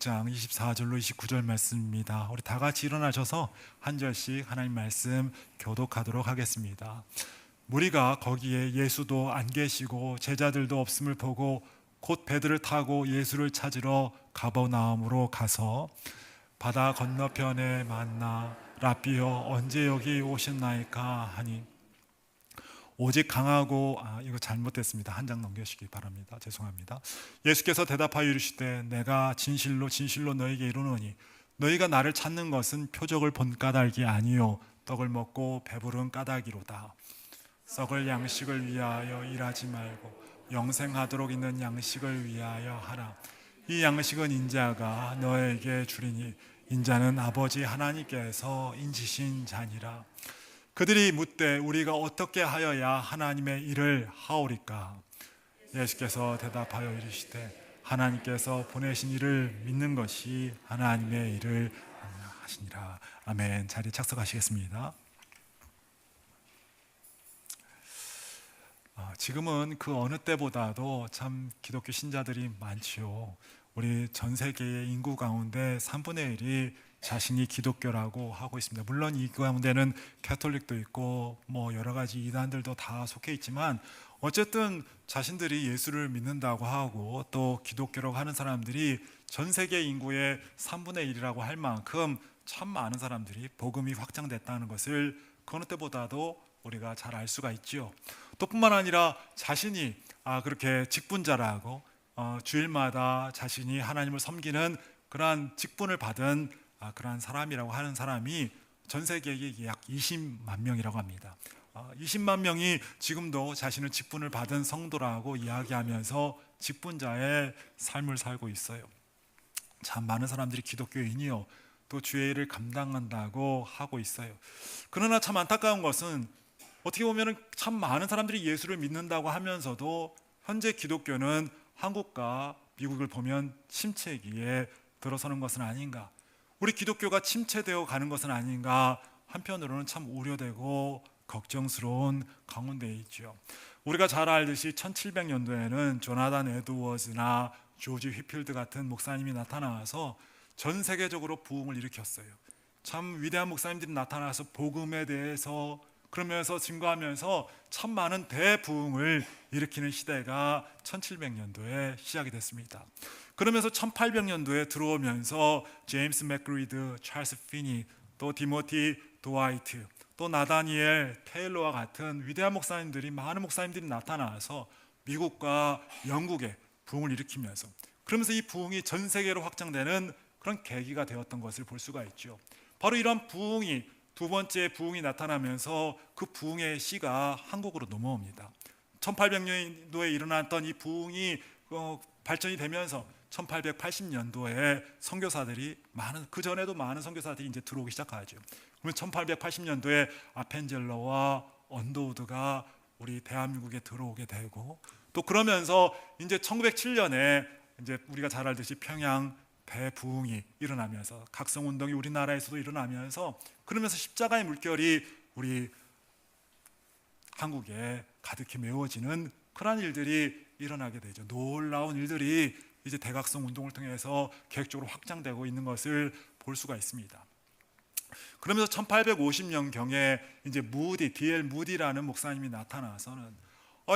6장 24절로 29절 말씀입니다. 우리 다 같이 일어나셔서 한 절씩 하나님 말씀 교독하도록 하겠습니다. 무리가 거기에 예수도 안 계시고 제자들도 없음을 보고 곧 배들을 타고 예수를 찾으러 가버나움으로 가서 바다 건너편에 만나 라삐여 언제 여기 오셨나이까 하니 오직 강하고 이거 잘못됐습니다. 한 장 넘겨주시기 바랍니다. 죄송합니다. 예수께서 대답하여 이르시되 내가 진실로 진실로 너에게 이르노니 너희가 나를 찾는 것은 표적을 본 까닭이 아니요 떡을 먹고 배부른 까닭이로다. 썩을 양식을 위하여 일하지 말고 영생하도록 있는 양식을 위하여 하라. 이 양식은 인자가 너에게 주리니 인자는 아버지 하나님께서 인치신 자니라. 그들이 묻되 우리가 어떻게 하여야 하나님의 일을 하오리까? 예수께서 대답하여 이르시되 하나님께서 보내신 이를 믿는 것이 하나님의 일을 하시니라. 아멘. 자리에 착석하시겠습니다. 지금은 그 어느 때보다도 참 기독교 신자들이 많지요. 우리 전 세계의 인구 가운데 3분의 1이 자신이 기독교라고 하고 있습니다. 물론 이 가운데는 캐톨릭도 있고 뭐 여러 가지 이단들도 다 속해 있지만 어쨌든 자신들이 예수를 믿는다고 하고 또 기독교라고 하는 사람들이 전 세계 인구의 3분의 1이라고 할 만큼 참 많은 사람들이 복음이 확장됐다는 것을 그 어느 때보다도 우리가 잘 알 수가 있지요. 또 뿐만 아니라 자신이 그렇게 직분자라고 주일마다 자신이 하나님을 섬기는 그러한 직분을 받은 그러한 사람이라고 하는 사람이 전 세계에 약 20만 명이라고 합니다. 20만 명이 지금도 자신을 직분을 받은 성도라고 이야기하면서 직분자의 삶을 살고 있어요. 참 많은 사람들이 기독교인이요 또 주의 일을 감당한다고 하고 있어요. 그러나 참 안타까운 것은 어떻게 보면 참 많은 사람들이 예수를 믿는다고 하면서도 현재 기독교는 한국과 미국을 보면 침체기에 들어서는 것은 아닌가, 우리 기독교가 침체되어 가는 것은 아닌가 한편으로는 참 우려되고 걱정스러운 가운데 있죠. 우리가 잘 알듯이 1700년도에는 조나단 에드워즈나 조지 휘필드 같은 목사님이 나타나서 전 세계적으로 부흥을 일으켰어요. 참 위대한 목사님들이 나타나서 복음에 대해서 그러면서 증거하면서 참 많은 대부흥을 일으키는 시대가 1700년도에 시작이 됐습니다. 그러면서 1800년도에 들어오면서 제임스 맥그리드, 찰스 피니, 또 디모티 도와이트, 또 나다니엘 테일러와 같은 위대한 목사님들이 많은 목사님들이 나타나서 미국과 영국에 부흥을 일으키면서 그러면서 이 부흥이 전 세계로 확장되는 그런 계기가 되었던 것을 볼 수가 있죠. 바로 이런 부흥이 두 번째 부흥이 나타나면서 그 부흥의 씨가 한국으로 넘어옵니다. 1800년도에 일어났던 이 부흥이 발전이 되면서 1880년도에 선교사들이 그 전에도 많은 선교사들이 이제 들어오기 시작하죠. 그러면 1880년도에 아펜젤러와 언더우드가 우리 대한민국에 들어오게 되고 또 그러면서 이제 1907년에 이제 우리가 잘 알듯이 평양 대부흥이 일어나면서 각성운동이 우리나라에서도 일어나면서 그러면서 십자가의 물결이 우리 한국에 가득히 메워지는 그러한 일들이 일어나게 되죠. 놀라운 일들이 이제 대각성 운동을 통해서 계획적으로 확장되고 있는 것을 볼 수가 있습니다. 그러면서 1850년경에 이제 D.L. 무디라는 목사님이 나타나서는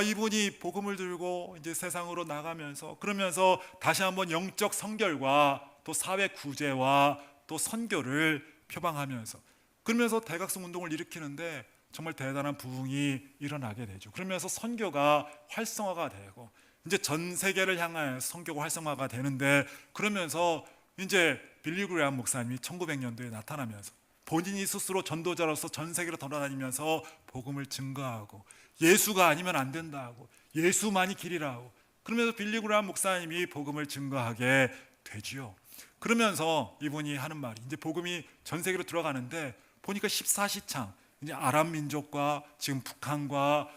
이분이 복음을 들고 이제 세상으로 나가면서 그러면서 다시 한번 영적 성결과 또 사회 구제와 또 선교를 표방하면서 그러면서 대각성 운동을 일으키는데 정말 대단한 부흥이 일어나게 되죠. 그러면서 선교가 활성화가 되고 이제 전 세계를 향하여 선교가 활성화가 되는데 그러면서 이제 빌리 그레이엄 목사님이 1900년도에 나타나면서 본인이 스스로 전도자로서 전 세계로 돌아다니면서 복음을 증거하고 예수가 아니면 안 된다고 예수만이 길이라고 그러면서 빌리 그레이엄 목사님이 복음을 증거하게 되지요. 그러면서 이분이 하는 말이 이제 복음이 전 세계로 들어가는데 보니까 14시창 이제 아랍 민족과 지금 북한과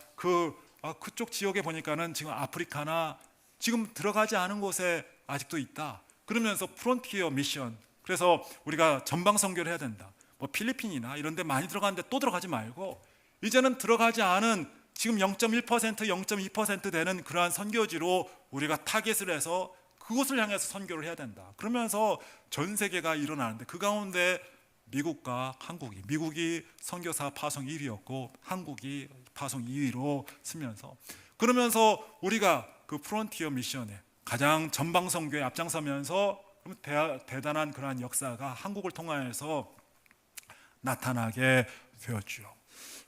그쪽 지역에 보니까는 지금 아프리카나 지금 들어가지 않은 곳에 아직도 있다. 그러면서 프론티어 미션 그래서 우리가 전방 선교를 해야 된다. 뭐 필리핀이나 이런 데 많이 들어가는데 또 들어가지 말고 이제는 들어가지 않은 지금 0.1%, 0.2% 되는 그러한 선교지로 우리가 타겟을 해서 그곳을 향해서 선교를 해야 된다. 그러면서 전 세계가 일어나는데 그 가운데 미국과 한국이, 미국이 선교사 파송 1위였고 한국이 파송 2위로 쓰면서, 그러면서 우리가 그 프론티어 미션에 가장 전방 선교에 앞장서면서 대단한 그러한 역사가 한국을 통하여서 나타나게 되었죠.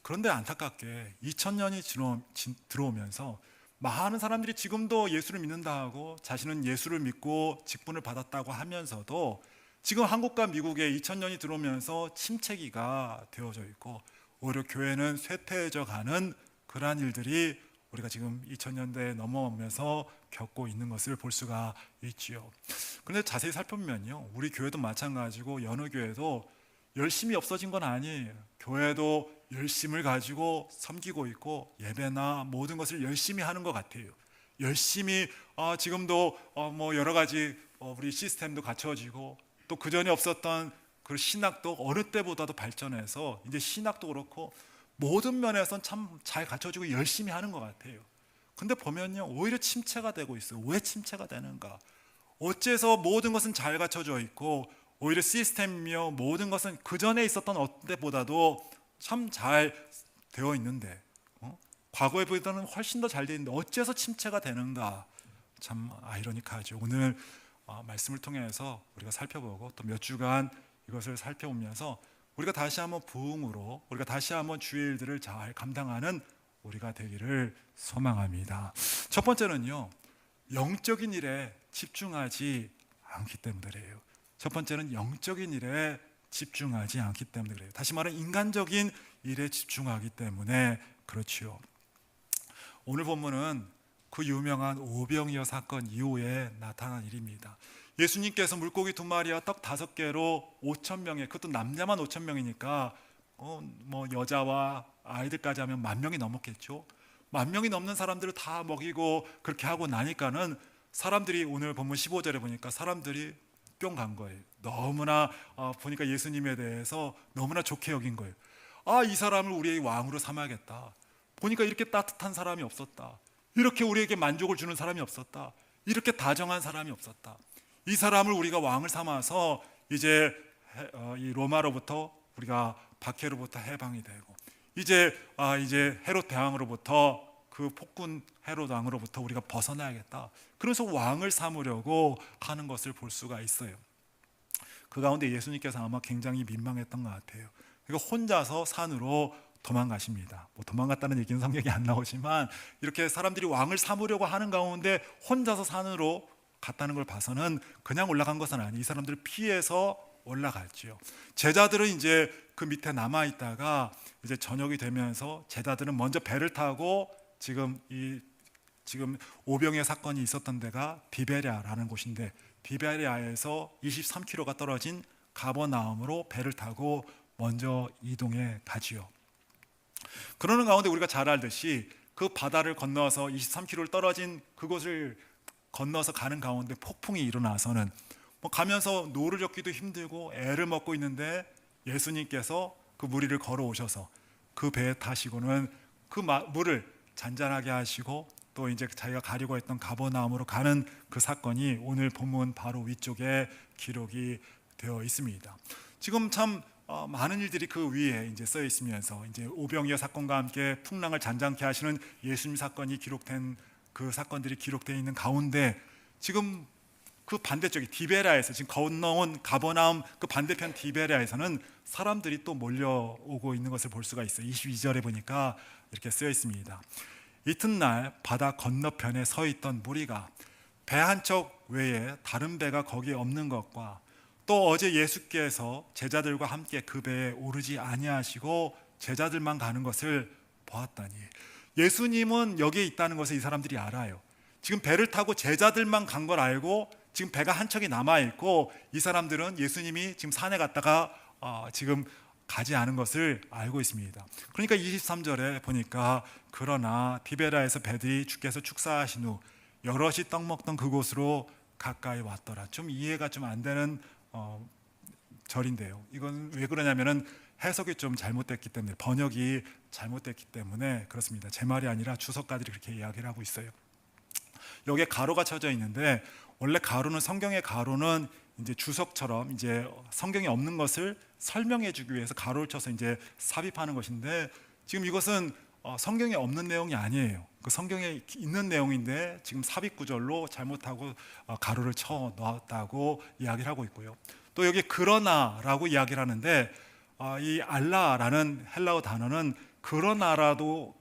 그런데 안타깝게 2000년이 들어오면서 많은 사람들이 지금도 예수를 믿는다 하고 자신은 예수를 믿고 직분을 받았다고 하면서도 지금 한국과 미국에 2000년이 들어오면서 침체기가 되어져 있고 오히려 교회는 쇠퇴해져 가는 그러한 일들이 우리가 지금 2000년대에 넘어오면서 겪고 있는 것을 볼 수가 있지요. 그런데 자세히 살펴보면요, 우리 교회도 마찬가지고 여느 교회도 열심히 없어진 건 아니에요. 교회도 열심을 가지고 섬기고 있고 예배나 모든 것을 열심히 하는 것 같아요. 열심히 지금도 뭐 여러 가지 우리 시스템도 갖춰지고 또 그 전에 없었던 그 신학도 어느 때보다도 발전해서 이제 신학도 그렇고 모든 면에선 참 잘 갖춰지고 열심히 하는 것 같아요. 근데 보면요, 오히려 침체가 되고 있어요. 왜 침체가 되는가? 어째서 모든 것은 잘 갖춰져 있고 오히려 시스템이며 모든 것은 그 전에 있었던 어떤 때보다도 참 잘 되어 있는데 과거에 보다는 훨씬 더 잘 되어 있는데 어째서 침체가 되는가? 참 아이러니하죠. 오늘 말씀을 통해서 우리가 살펴보고 또 몇 주간 이것을 살펴보면서 우리가 다시 한번 부흥으로 우리가 다시 한번 주의 일들을 잘 감당하는 우리가 되기를 소망합니다. 첫 번째는요, 영적인 일에 집중하지 않기 때문이래요. 첫 번째는 영적인 일에 집중하지 않기 때문에 그래요. 다시 말하면 인간적인 일에 집중하기 때문에 그렇지요. 오늘 본문은 그 유명한 오병이어 사건 이후에 나타난 일입니다. 예수님께서 물고기 2마리와 떡 5개로 5,000명에, 그것도 남자만 5,000명이니까 뭐 여자와 아이들까지 하면 10,000명이 넘었겠죠. 10,000명이 넘는 사람들을 다 먹이고 그렇게 하고 나니까는 사람들이, 오늘 본문 15절에 보니까 사람들이 뿅 간 거예요. 너무나 보니까 예수님에 대해서 너무나 좋게 여긴 거예요. 이 사람을 우리의 왕으로 삼아야겠다. 보니까 이렇게 따뜻한 사람이 없었다. 이렇게 우리에게 만족을 주는 사람이 없었다. 이렇게 다정한 사람이 없었다. 이 사람을 우리가 왕을 삼아서 이제 이 로마로부터 우리가 박해로부터 해방이 되고 이제 헤롯 대왕으로부터 그 폭군 헤롯 왕으로부터 우리가 벗어나야겠다. 그래서 왕을 삼으려고 하는 것을 볼 수가 있어요. 그 가운데 예수님께서 아마 굉장히 민망했던 것 같아요. 그러니까 혼자서 산으로 도망가십니다. 뭐 도망갔다는 얘기는 성경에 안 나오지만 이렇게 사람들이 왕을 삼으려고 하는 가운데 혼자서 산으로 갔다는 걸 봐서는 그냥 올라간 것은 아니에요. 이 사람들을 피해서 올라갔지요. 제자들은 이제 그 밑에 남아 있다가 이제 저녁이 되면서 제자들은 먼저 배를 타고 지금 오병이어 사건이 있었던 데가 디베랴라는 곳인데 디베랴에서 23km가 떨어진 가버나움으로 배를 타고 먼저 이동해 가지요. 그러는 가운데 우리가 잘 알듯이 그 바다를 건너서 23km를 떨어진 그곳을 건너서 가는 가운데 폭풍이 일어나서는 가면서 노를 젓기도 힘들고 애를 먹고 있는데 예수님께서 그 무리를 걸어오셔서 그 배에 타시고는 그 물을 잔잔하게 하시고 또 이제 자기가 가려고 했던 가버나움으로 가는 그 사건이 오늘 본문 바로 위쪽에 기록이 되어 있습니다. 지금 참 많은 일들이 그 위에 이제 써 있으면서 이제 오병이어 사건과 함께 풍랑을 잔잔케 하시는 예수님 사건이 기록된 그 사건들이 기록되어 있는 가운데 지금 그 반대쪽에 디베랴에서 지금 건너온 가버나움 그 반대편 디베랴에서는 사람들이 또 몰려오고 있는 것을 볼 수가 있어요. 22절에 보니까 이렇게 쓰여 있습니다. 이튿날 바다 건너편에 서 있던 무리가 배 한 척 외에 다른 배가 거기에 없는 것과 또 어제 예수께서 제자들과 함께 그 배에 오르지 아니하시고 제자들만 가는 것을 보았다니. 예수님은 여기에 있다는 것을 이 사람들이 알아요. 지금 배를 타고 제자들만 간 걸 알고 지금 배가 한 척이 남아있고 이 사람들은 예수님이 지금 산에 갔다가 지금 가지 않은 것을 알고 있습니다. 그러니까 23절에 보니까 그러나 디베랴에서 배들이 주께서 축사하신 후 여럿이 떡 먹던 그곳으로 가까이 왔더라. 좀 이해가 좀 안 되는 절인데요. 이건 왜 그러냐면은 해석이 좀 잘못됐기 때문에, 번역이 잘못됐기 때문에 그렇습니다. 제 말이 아니라 주석가들이 그렇게 이야기를 하고 있어요. 여기에 가로가 쳐져 있는데 원래 가로는 성경의 가로는 이제 주석처럼 이제 성경에 없는 것을 설명해 주기 위해서 가로를 쳐서 이제 삽입하는 것인데 지금 이것은 성경에 없는 내용이 아니에요. 그 성경에 있는 내용인데 지금 삽입 구절로 잘못하고 가로를 쳐 넣었다고 이야기를 하고 있고요. 또 여기 그러나라고 이야기를 하는데 이 알라라는 헬라어 단어는 그러나라고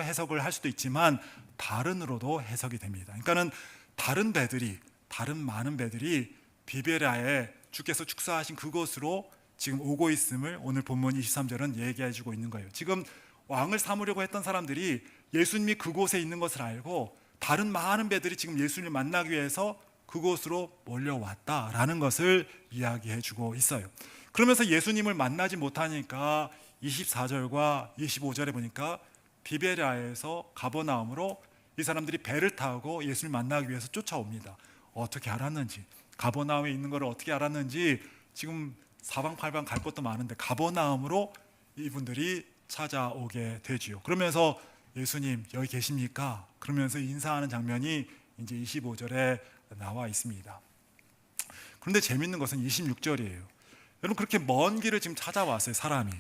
해석을 할 수도 있지만 다른으로도 해석이 됩니다. 그러니까는 다른 많은 배들이 비베라에 주께서 축사하신 그곳으로 지금 오고 있음을 오늘 본문 23절은 얘기해 주고 있는 거예요. 지금 왕을 삼으려고 했던 사람들이 예수님이 그곳에 있는 것을 알고 다른 많은 배들이 지금 예수님을 만나기 위해서 그곳으로 몰려왔다라는 것을 이야기해 주고 있어요. 그러면서 예수님을 만나지 못하니까 24절과 25절에 보니까 비베라에서 가버나움으로 이 사람들이 배를 타고 예수님을 만나기 위해서 쫓아옵니다. 어떻게 알았는지, 가버나움에 있는 것을 어떻게 알았는지 지금 사방팔방 갈 것도 많은데 가버나움으로 이분들이 찾아오게 되지요. 그러면서 예수님 여기 계십니까? 그러면서 인사하는 장면이 이제 25절에 나와 있습니다. 그런데 재밌는 것은 26절이에요. 여러분 그렇게 먼 길을 지금 찾아왔어요. 사람이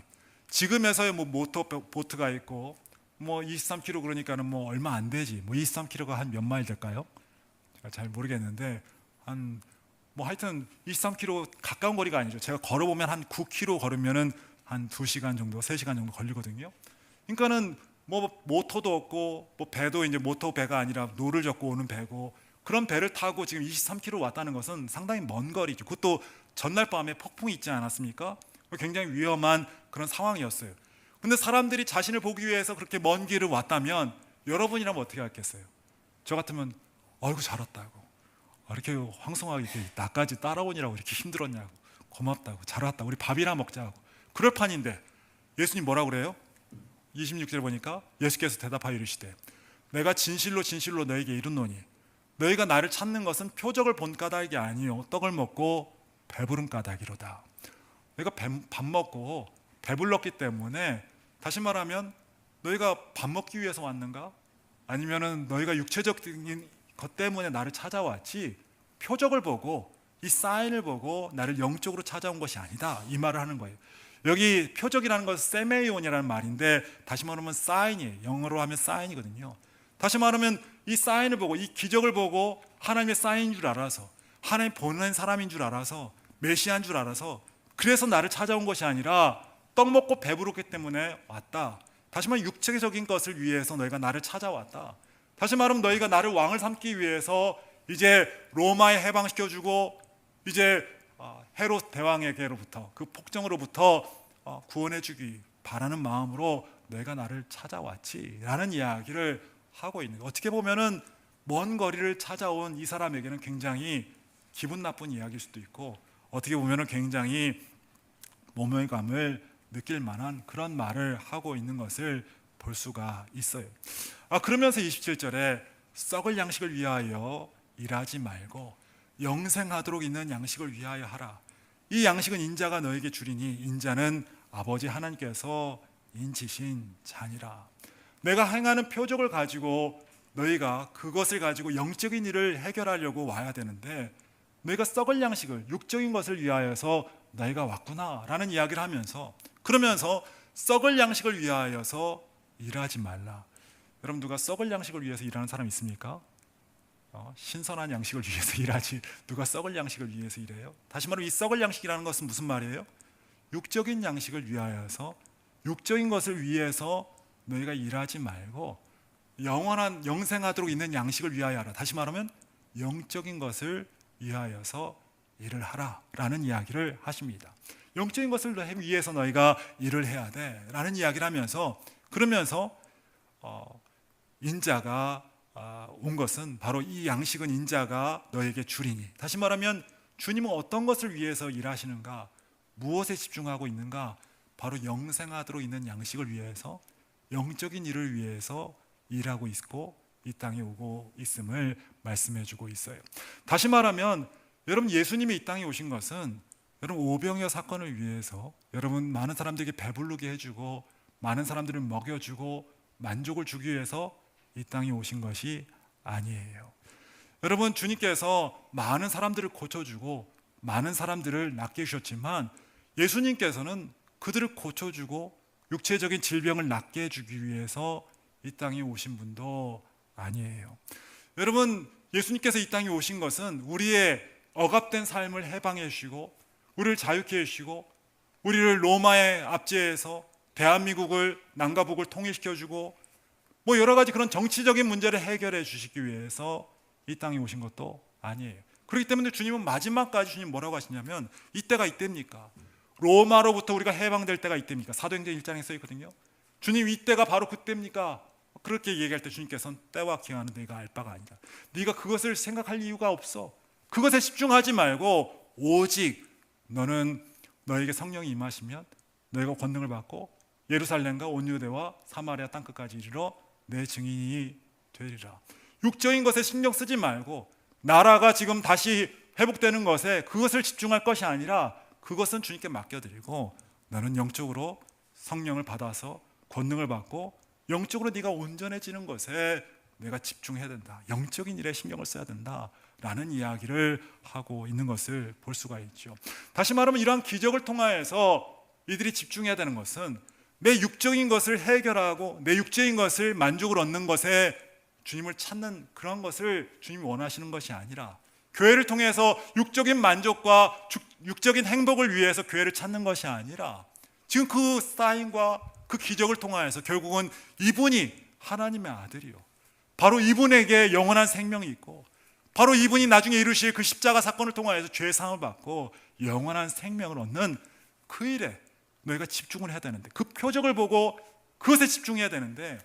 지금에서야 뭐 모터보트가 있고 뭐 23km 그러니까는 뭐 얼마 안 되지. 뭐 23km가 한 몇 마일 될까요? 제가 잘 모르겠는데 한 뭐 하여튼 23km 가까운 거리가 아니죠. 제가 걸어보면 한 9km 걸으면은 한 2시간 정도, 3시간 정도 걸리거든요. 그러니까는 뭐 모터도 없고 뭐 배도 이제 모터 배가 아니라 노를 젓고 오는 배고 그런 배를 타고 지금 23km 왔다는 것은 상당히 먼 거리죠. 그것도 전날 밤에 폭풍이 있지 않았습니까? 굉장히 위험한 그런 상황이었어요. 근데 사람들이 자신을 보기 위해서 그렇게 먼 길을 왔다면 여러분이라면 어떻게 하겠어요? 저 같으면 아이고 잘 왔다고 이렇게 황송하게 이렇게 나까지 따라오니라고 이렇게 힘들었냐고 고맙다고 잘 왔다 우리 밥이나 먹자고 그럴 판인데 예수님 뭐라고 그래요? 26절에 보니까 예수께서 대답하여 이르시되 내가 진실로 진실로 너에게 이르노니 너희가 나를 찾는 것은 표적을 본 까닭이 아니요 떡을 먹고 배부른 까닭이로다. 너희가 밥 먹고 배불렀기 때문에 다시 말하면 너희가 밥 먹기 위해서 왔는가? 아니면은 너희가 육체적인 것 때문에 나를 찾아왔지 표적을 보고 이 사인을 보고 나를 영적으로 찾아온 것이 아니다 이 말을 하는 거예요. 여기 표적이라는 것은 세메이온이라는 말인데 다시 말하면 사인이에요. 영어로 하면 사인이거든요. 다시 말하면 이 사인을 보고 이 기적을 보고 하나님의 사인인 줄 알아서 하나님 보낸 사람인 줄 알아서 메시아인 줄 알아서 그래서 나를 찾아온 것이 아니라 떡 먹고 배부르기 때문에 왔다. 다시 말하면 육체적인 것을 위해서 너희가 나를 찾아왔다. 다시 말하면 너희가 나를 왕을 삼기 위해서 이제 로마에 해방시켜주고 이제 헤롯 대왕에게로부터 그 폭정으로부터 구원해주기 바라는 마음으로 너희가 나를 찾아왔지 라는 이야기를 하고 있는 거예요. 어떻게 보면은 먼 거리를 찾아온 이 사람에게는 굉장히 기분 나쁜 이야기일 수도 있고 어떻게 보면은 굉장히 모멸감을 느낄 만한 그런 말을 하고 있는 것을 볼 수가 있어요. 그러면서 27절에 썩을 양식을 위하여 일하지 말고 영생하도록 있는 양식을 위하여 하라. 이 양식은 인자가 너에게 주리니 인자는 아버지 하나님께서 인치신 자니라. 내가 행하는 표적을 가지고 너희가 그것을 가지고 영적인 일을 해결하려고 와야 되는데 너희가 썩을 양식을 육적인 것을 위하여서 너희가 왔구나 라는 이야기를 하면서 그러면서 썩을 양식을 위하여서 일하지 말라. 여러분 누가 썩을 양식을 위해서 일하는 사람 있습니까? 신선한 양식을 위해서 일하지 누가 썩을 양식을 위해서 일해요? 다시 말하면 이 썩을 양식이라는 것은 무슨 말이에요? 육적인 양식을 위하여서 육적인 것을 위해서 너희가 일하지 말고 영원한 영생하도록 있는 양식을 위하여 하라. 다시 말하면 영적인 것을 위하여서 일을 하라 라는 이야기를 하십니다. 영적인 것을 위해서 너희가 일을 해야 돼 라는 이야기를 하면서 그러면서 인자가 온 것은 바로 이 양식은 인자가 너에게 주리니 다시 말하면 주님은 어떤 것을 위해서 일하시는가 무엇에 집중하고 있는가 바로 영생하도록 있는 양식을 위해서 영적인 일을 위해서 일하고 있고 이 땅에 오고 있음을 말씀해 주고 있어요. 다시 말하면 여러분 예수님이 이 땅에 오신 것은 여러분 오병이어 사건을 위해서 여러분 많은 사람들에게 배부르게 해주고 많은 사람들을 먹여주고 만족을 주기 위해서 이 땅에 오신 것이 아니에요. 여러분, 주님께서 많은 사람들을 고쳐주고 많은 사람들을 낫게 해주셨지만 예수님께서는 그들을 고쳐주고 육체적인 질병을 낫게 해주기 위해서 이 땅에 오신 분도 아니에요. 여러분, 예수님께서 이 땅에 오신 것은 우리의 억압된 삶을 해방해 주시고 우리를 자유케 해주시고 우리를 로마의 압제에서 대한민국을 남과 북을 통일시켜주고 뭐 여러 가지 그런 정치적인 문제를 해결해 주시기 위해서 이 땅에 오신 것도 아니에요. 그렇기 때문에 주님은 마지막까지 주님 뭐라고 하시냐면 이때가 이때입니까? 로마로부터 우리가 해방될 때가 이때입니까? 사도행전 1장에 써 있거든요. 주님 이때가 바로 그때입니까? 그렇게 얘기할 때 주님께서는 때와 기한은 네가 알 바가 아니다. 네가 그것을 생각할 이유가 없어. 그것에 집중하지 말고 오직 너는 너에게 성령이 임하시면 너희가 권능을 받고 예루살렘과 온 유대와 사마리아 땅끝까지 이르러 내 증인이 되리라. 육적인 것에 신경 쓰지 말고 나라가 지금 다시 회복되는 것에 그것을 집중할 것이 아니라 그것은 주님께 맡겨드리고 너는 영적으로 성령을 받아서 권능을 받고 영적으로 네가 온전해지는 것에 내가 집중해야 된다. 영적인 일에 신경을 써야 된다 라는 이야기를 하고 있는 것을 볼 수가 있죠. 다시 말하면 이러한 기적을 통하여서 이들이 집중해야 되는 것은 내 육적인 것을 해결하고 내 육적인 것을 만족을 얻는 것에 주님을 찾는 그런 것을 주님이 원하시는 것이 아니라 교회를 통해서 육적인 만족과 육적인 행복을 위해서 교회를 찾는 것이 아니라 지금 그 사인과 그 기적을 통하여서 결국은 이분이 하나님의 아들이요, 바로 이분에게 영원한 생명이 있고 바로 이분이 나중에 이루실 그 십자가 사건을 통하여서 죄의 상을 받고 영원한 생명을 얻는 그 일에 너희가 집중을 해야 되는데 그 표적을 보고 그것에 집중해야 되는데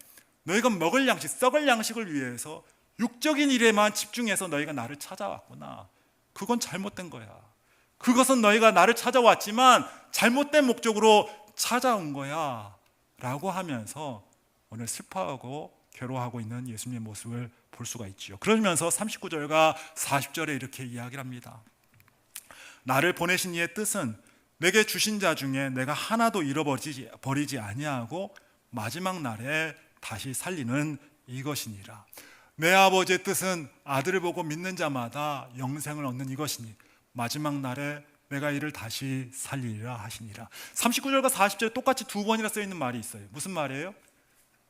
너희가 먹을 양식, 썩을 양식을 위해서 육적인 일에만 집중해서 너희가 나를 찾아왔구나. 그건 잘못된 거야. 그것은 너희가 나를 찾아왔지만 잘못된 목적으로 찾아온 거야 라고 하면서 오늘 슬퍼하고 괴로워하고 있는 예수님의 모습을 볼 수가 있지요. 그러면서 39절과 40절에 이렇게 이야기를 합니다. 나를 보내신 이의 뜻은 내게 주신 자 중에 내가 하나도 잃어버리지 아니하고 마지막 날에 다시 살리는 이것이니라. 내 아버지의 뜻은 아들을 보고 믿는 자마다 영생을 얻는 이것이니 마지막 날에 내가 이를 다시 살리리라 하시니라. 39절과 40절에 똑같이 두 번이나 써있는 말이 있어요. 무슨 말이에요?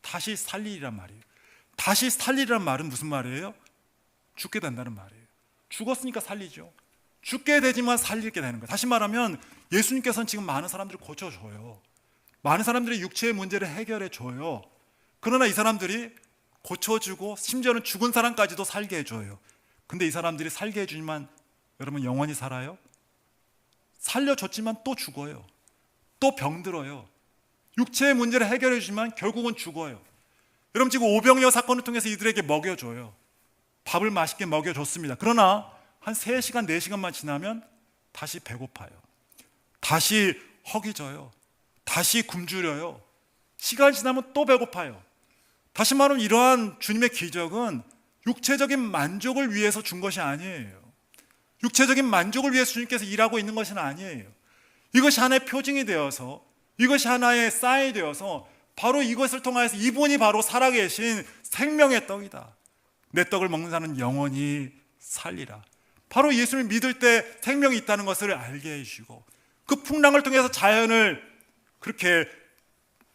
다시 살리리란 말이에요. 다시 살리리란 말은 무슨 말이에요? 죽게 된다는 말이에요. 죽었으니까 살리죠. 죽게 되지만 살리게 되는 거예요. 다시 말하면 예수님께서는 지금 많은 사람들을 고쳐줘요. 많은 사람들의 육체의 문제를 해결해 줘요. 그러나 이 사람들이 고쳐주고 심지어는 죽은 사람까지도 살게 해줘요. 근데 이 사람들이 살게 해주지만 여러분 영원히 살아요? 살려줬지만 또 죽어요. 또 병들어요. 육체의 문제를 해결해 주지만 결국은 죽어요. 여러분 지금 오병이어 사건을 통해서 이들에게 먹여줘요. 밥을 맛있게 먹여줬습니다. 그러나 한 3시간, 4시간만 지나면 다시 배고파요. 다시 허기져요. 다시 굶주려요. 시간이 지나면 또 배고파요. 다시 말하면 이러한 주님의 기적은 육체적인 만족을 위해서 준 것이 아니에요. 육체적인 만족을 위해서 주님께서 일하고 있는 것은 아니에요. 이것이 하나의 표징이 되어서 이것이 하나의 사인이 되어서 바로 이것을 통하여서 이분이 바로 살아계신 생명의 떡이다. 내 떡을 먹는 자는 영원히 살리라. 바로 예수를 믿을 때 생명이 있다는 것을 알게 해주시고 그 풍랑을 통해서 자연을 그렇게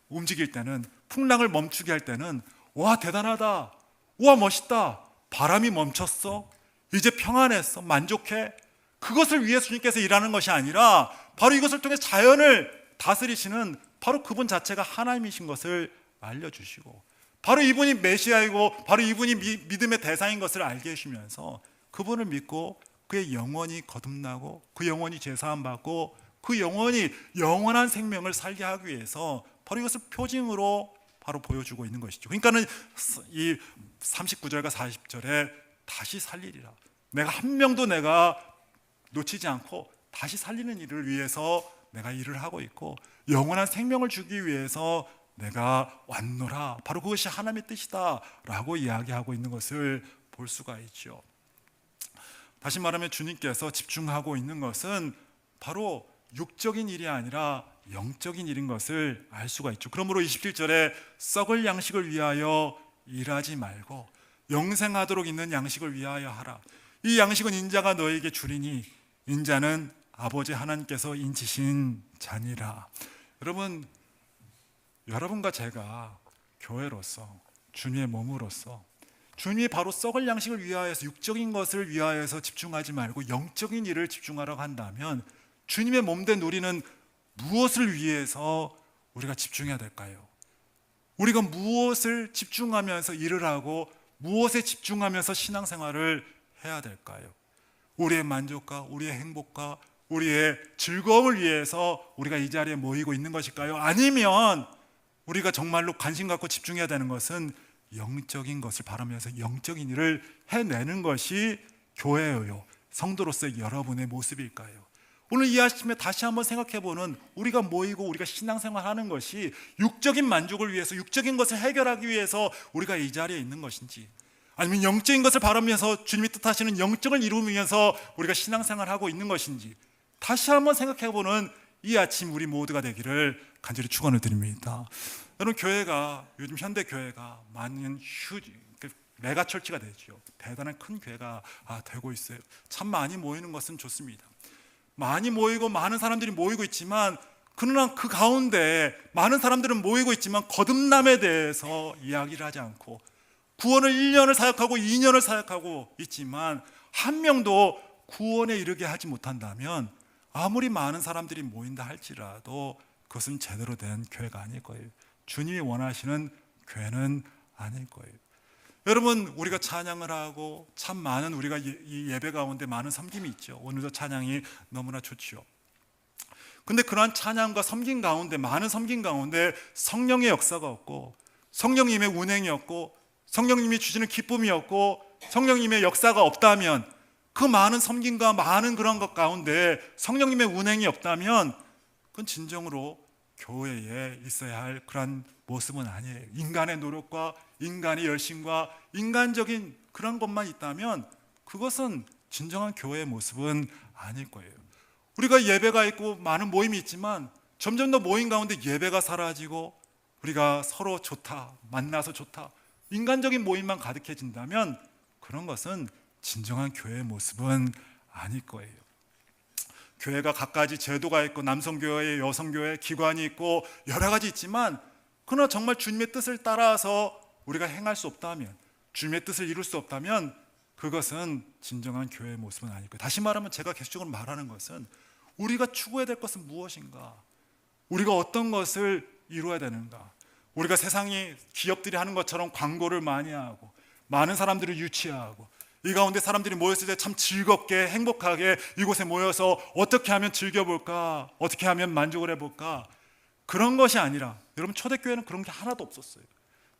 움직일 때는 풍랑을 멈추게 할 때는 와 대단하다, 와 멋있다, 바람이 멈췄어, 이제 평안했어, 만족해. 그것을 위해서 주님께서 일하는 것이 아니라 바로 이것을 통해 자연을 다스리시는 바로 그분 자체가 하나님이신 것을 알려주시고 바로 이분이 메시아이고 바로 이분이 믿음의 대상인 것을 알게 해주시면서 그분을 믿고 그의 영혼이 거듭나고 그 영혼이 제사함 받고 그 영혼이 영원한 생명을 살게 하기 위해서 바로 이것을 표징으로 바로 보여주고 있는 것이죠. 그러니까는 이 39절과 40절에 다시 살리리라. 내가 한 명도 내가 놓치지 않고 다시 살리는 일을 위해서 내가 일을 하고 있고 영원한 생명을 주기 위해서 내가 왔노라. 바로 그것이 하나님의 뜻이다 라고 이야기하고 있는 것을 볼 수가 있죠. 다시 말하면 주님께서 집중하고 있는 것은 바로 육적인 일이 아니라 영적인 일인 것을 알 수가 있죠. 그러므로 27절에 썩을 양식을 위하여 일하지 말고 영생하도록 있는 양식을 위하여 하라. 이 양식은 인자가 너에게 주리니 인자는 아버지 하나님께서 인치신 자니라. 여러분, 여러분과 제가 교회로서, 주님의 몸으로서 주님이 바로 썩을 양식을 위하여서, 육적인 것을 위하여서 집중하지 말고 영적인 일을 집중하라고 한다면, 주님의 몸된 우리는 무엇을 위해서 우리가 집중해야 될까요? 우리가 무엇을 집중하면서 일을 하고 무엇에 집중하면서 신앙생활을 해야 될까요? 우리의 만족과 우리의 행복과 우리의 즐거움을 위해서 우리가 이 자리에 모이고 있는 것일까요? 아니면 우리가 정말로 관심 갖고 집중해야 되는 것은 영적인 것을 바라면서 영적인 일을 해내는 것이 교회예요, 성도로서의 여러분의 모습일까요? 오늘 이 아침에 다시 한번 생각해보는, 우리가 모이고 우리가 신앙생활하는 것이 육적인 만족을 위해서, 육적인 것을 해결하기 위해서 우리가 이 자리에 있는 것인지, 아니면 영적인 것을 바라면서 주님이 뜻하시는 영적을 이루면서 우리가 신앙생활하고 있는 것인지 다시 한번 생각해보는 이 아침 우리 모두가 되기를 간절히 축원을 드립니다. 여러분, 교회가 요즘 현대 교회가 많은 메가철치가 되죠. 대단한 큰 교회가 되고 있어요. 참 많이 모이는 것은 좋습니다. 많이 모이고 많은 사람들이 모이고 있지만, 그러나 그 가운데 많은 사람들은 모이고 있지만 거듭남에 대해서 이야기를 하지 않고, 구원을 1년을 사역하고 2년을 사역하고 있지만 한 명도 구원에 이르게 하지 못한다면 아무리 많은 사람들이 모인다 할지라도 그것은 제대로 된 교회가 아닐 거예요. 주님이 원하시는 교회는 아닐 거예요. 여러분, 우리가 찬양을 하고 참 많은, 우리가 이 예배 가운데 많은 섬김이 있죠. 오늘도 찬양이 너무나 좋죠. 근데 그러한 찬양과 섬김 가운데, 많은 섬김 가운데 성령의 역사가 없고, 성령님의 운행이 없고, 성령님이 주시는 기쁨이 없고, 성령님의 역사가 없다면, 그 많은 섬김과 많은 그런 것 가운데 성령님의 운행이 없다면 그건 진정으로 교회에 있어야 할 그런 모습은 아니에요. 인간의 노력과 인간의 열심과 인간적인 그런 것만 있다면 그것은 진정한 교회의 모습은 아닐 거예요. 우리가 예배가 있고 많은 모임이 있지만 점점 더 모임 가운데 예배가 사라지고 우리가 서로 좋다, 만나서 좋다, 인간적인 모임만 가득해진다면 그런 것은 진정한 교회의 모습은 아닐 거예요. 교회가 각가지 제도가 있고, 남성교회, 여성교회, 기관이 있고 여러 가지 있지만, 그러나 정말 주님의 뜻을 따라서 우리가 행할 수 없다면, 주님의 뜻을 이룰 수 없다면 그것은 진정한 교회의 모습은 아닐 거예요. 다시 말하면, 제가 계속적으로 말하는 것은 우리가 추구해야 될 것은 무엇인가, 우리가 어떤 것을 이루어야 되는가. 우리가 세상이 기업들이 하는 것처럼 광고를 많이 하고 많은 사람들을 유치하고, 이 가운데 사람들이 모였을 때 참 즐겁게 행복하게 이곳에 모여서 어떻게 하면 즐겨볼까, 어떻게 하면 만족을 해볼까, 그런 것이 아니라, 여러분, 초대교회는 그런 게 하나도 없었어요.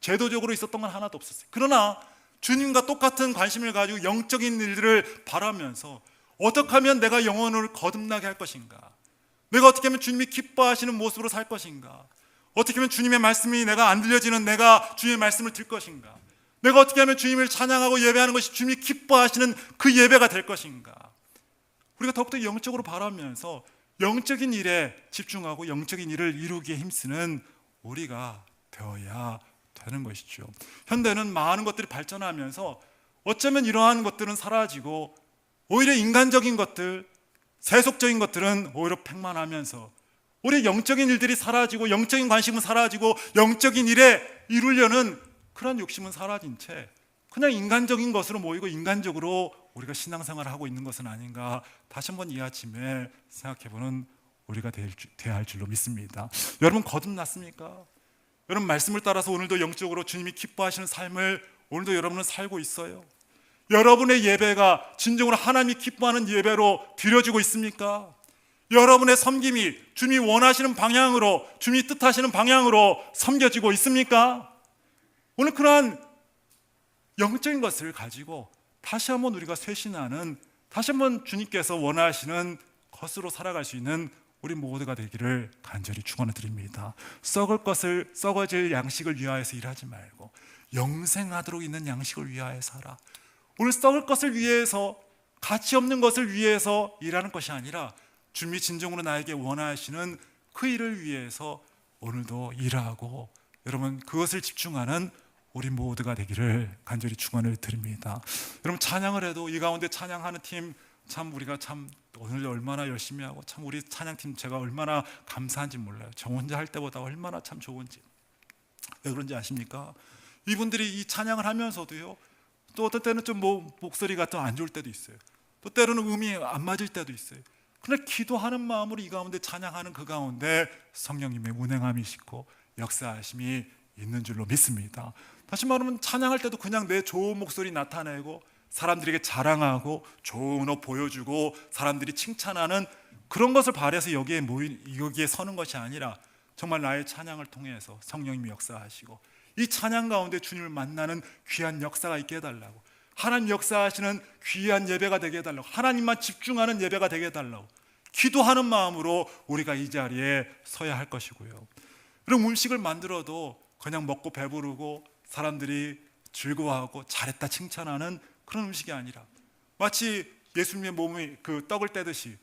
제도적으로 있었던 건 하나도 없었어요. 그러나 주님과 똑같은 관심을 가지고 영적인 일들을 바라면서 어떻게 하면 내가 영혼을 거듭나게 할 것인가, 내가 어떻게 하면 주님이 기뻐하시는 모습으로 살 것인가, 어떻게 하면 주님의 말씀이 내가 안 들려지는 내가 주님의 말씀을 들 것인가, 내가 어떻게 하면 주님을 찬양하고 예배하는 것이 주님이 기뻐하시는 그 예배가 될 것인가. 우리가 더욱더 영적으로 바라면서 영적인 일에 집중하고 영적인 일을 이루기에 힘쓰는 우리가 되어야 되는 것이죠. 현대는 많은 것들이 발전하면서 어쩌면 이러한 것들은 사라지고 오히려 인간적인 것들, 세속적인 것들은 오히려 팽만하면서 오히려 영적인 일들이 사라지고 영적인 관심은 사라지고 영적인 일에 이루려는 그런 욕심은 사라진 채 그냥 인간적인 것으로 모이고 인간적으로 우리가 신앙생활을 하고 있는 것은 아닌가, 다시 한번 이 아침에 생각해보는 우리가 되어야 할 줄로 믿습니다. 여러분, 거듭났습니까? 여러분, 말씀을 따라서 오늘도 영적으로 주님이 기뻐하시는 삶을 오늘도 여러분은 살고 있어요? 여러분의 예배가 진정으로 하나님이 기뻐하는 예배로 드려지고 있습니까? 여러분의 섬김이 주님이 원하시는 방향으로, 주님이 뜻하시는 방향으로 섬겨지고 있습니까? 오늘 그러한 영적인 것을 가지고 다시 한번 우리가 쇄신하는, 다시 한번 주님께서 원하시는 것으로 살아갈 수 있는 우리 모두가 되기를 간절히 축원을 드립니다. 썩어질 양식을 위하여서 일하지 말고 영생하도록 있는 양식을 위하여 살아. 오늘 썩을 것을 위해서, 가치 없는 것을 위해서 일하는 것이 아니라 주님이 진정으로 나에게 원하시는 그 일을 위해서 오늘도 일하고, 여러분, 그것을 집중하는 우리 모두가 되기를 간절히 축원을 드립니다. 여러분, 찬양을 해도 이 가운데 찬양하는 팀 참 우리가 참 오늘 얼마나 열심히 하고 참 우리 찬양팀 제가 얼마나 감사한지 몰라요. 저 혼자 할 때보다 얼마나 참 좋은지. 왜 그런지 아십니까? 이분들이 이 찬양을 하면서도요, 또 어떤 때는 좀 목소리가 또 안 좋을 때도 있어요. 또 때로는 음이 안 맞을 때도 있어요. 그러나 기도하는 마음으로 이 가운데 찬양하는 그 가운데 성령님의 운행함이 있고 역사하심이 있는 줄로 믿습니다. 다시 말하면 찬양할 때도 그냥 내 좋은 목소리 나타내고 사람들에게 자랑하고 좋은 옷 보여주고 사람들이 칭찬하는 그런 것을 바라서 여기에 서는 것이 아니라 정말 나의 찬양을 통해서 성령님이 역사하시고 이 찬양 가운데 주님을 만나는 귀한 역사가 있게 해달라고, 하나님 역사하시는 귀한 예배가 되게 해달라고, 하나님만 집중하는 예배가 되게 해달라고 기도하는 마음으로 우리가 이 자리에 서야 할 것이고요. 그럼 음식을 만들어도 그냥 먹고 배부르고 사람들이 즐거워하고 잘했다 칭찬하는 그런 음식이 아니라 마치 예수님의 몸이 그 떡을 떼듯이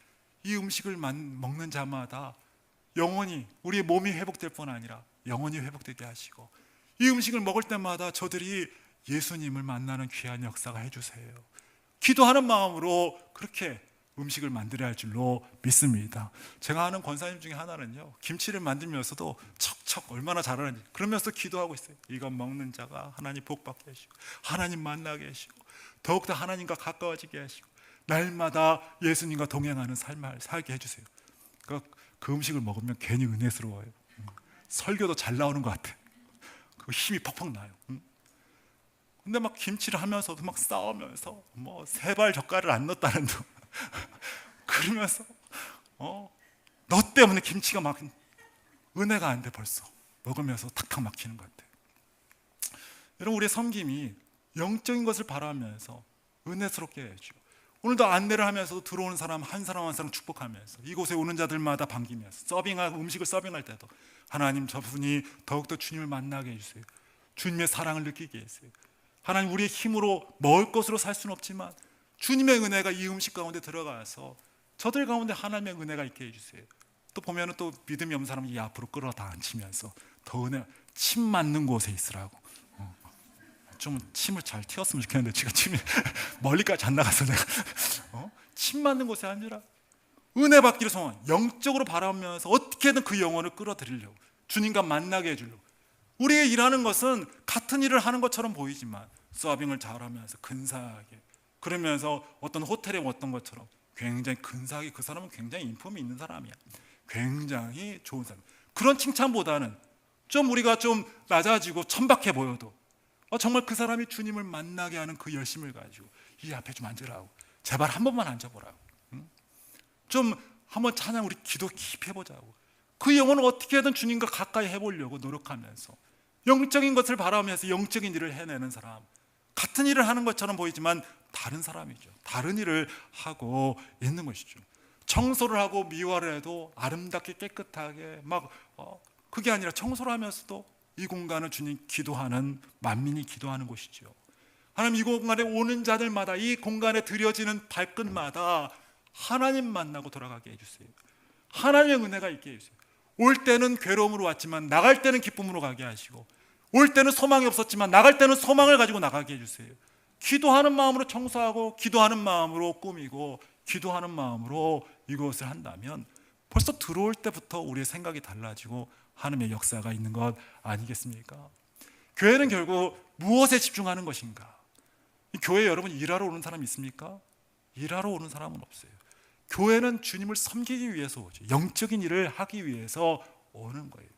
이 음식을 먹는 자마다 영원히 우리의 몸이 회복될 뿐 아니라 영원히 회복되게 하시고 이 음식을 먹을 때마다 저들이 예수님을 만나는 귀한 역사가 해주세요. 기도하는 마음으로 그렇게 음식을 만들어야 할 줄로 믿습니다. 제가 아는 권사님 중에 하나는요, 김치를 만들면서도 척척 얼마나 잘하는지 그러면서 기도하고 있어요. 이건 먹는 자가 하나님 복받게 하시고 하나님 만나게 하시고 더욱더 하나님과 가까워지게 하시고 날마다 예수님과 동행하는 삶을 살게 해주세요. 그 음식을 먹으면 괜히 은혜스러워요. 설교도 잘 나오는 것 같아요. 그 힘이 퍽퍽 나요. 근데 막 김치를 하면서도 막 싸우면서 뭐 세발 젓갈을 안 넣었다는 둥 그러면서 너 때문에 김치가 막 은혜가 안 돼. 벌써 먹으면서 탁탁 막히는 것 같아요. 여러분, 우리의 섬김이 영적인 것을 바라면서 은혜스럽게 해야죠. 오늘도 안내를 하면서도 들어오는 사람 한 사람 한 사람 축복하면서 이곳에 오는 자들마다 반기면서 음식을 서빙할 때도 하나님, 저분이 더욱더 주님을 만나게 해주세요. 주님의 사랑을 느끼게 해주세요. 하나님, 우리의 힘으로 먹을 것으로 살 수는 없지만 주님의 은혜가 이 음식 가운데 들어가서 저들 가운데 하나님의 은혜가 있게 해주세요. 또 보면은 또 믿음이 없는 사람이 이 앞으로 끌어다 앉히면서 더 은혜, 침 맞는 곳에 있으라고. 좀 침을 잘 튀었으면 좋겠는데 지금 침이 멀리까지 안 나가서 내가 침 맞는 곳에 앉으라. 은혜 받기를 소원, 영적으로 바라면서 어떻게든 그 영혼을 끌어들이려고, 주님과 만나게 해주려고. 우리의 일하는 것은 같은 일을 하는 것처럼 보이지만 서빙을 잘하면서 근사하게, 그러면서 어떤 호텔에 왔던 것처럼 굉장히 근사하게, 그 사람은 굉장히 인품이 있는 사람이야, 굉장히 좋은 사람. 그런 칭찬보다는 좀 우리가 좀 낮아지고 천박해 보여도 정말 그 사람이 주님을 만나게 하는 그 열심을 가지고 이 앞에 좀 앉으라고, 제발 한 번만 앉아보라고, 좀 한번 찬양 우리 기도 깊이 해보자고. 그 영혼을 어떻게든 주님과 가까이 해보려고 노력하면서 영적인 것을 바라면서 영적인 일을 해내는 사람, 같은 일을 하는 것처럼 보이지만 다른 사람이죠. 다른 일을 하고 있는 것이죠. 청소를 하고 미화를 해도 아름답게 깨끗하게 그게 아니라 청소를 하면서도 이 공간은 주님 기도하는, 만민이 기도하는 곳이죠. 하나님, 이 공간에 오는 자들마다, 이 공간에 들여지는 발끝마다 하나님 만나고 돌아가게 해주세요. 하나님의 은혜가 있게 해주세요. 올 때는 괴로움으로 왔지만 나갈 때는 기쁨으로 가게 하시고, 올 때는 소망이 없었지만 나갈 때는 소망을 가지고 나가게 해주세요. 기도하는 마음으로 청소하고 기도하는 마음으로 꾸미고 기도하는 마음으로 이것을 한다면 벌써 들어올 때부터 우리의 생각이 달라지고 하나님의 역사가 있는 것 아니겠습니까? 교회는 결국 무엇에 집중하는 것인가? 교회에 여러분 일하러 오는 사람이 있습니까? 일하러 오는 사람은 없어요. 교회는 주님을 섬기기 위해서 오죠. 영적인 일을 하기 위해서 오는 거예요.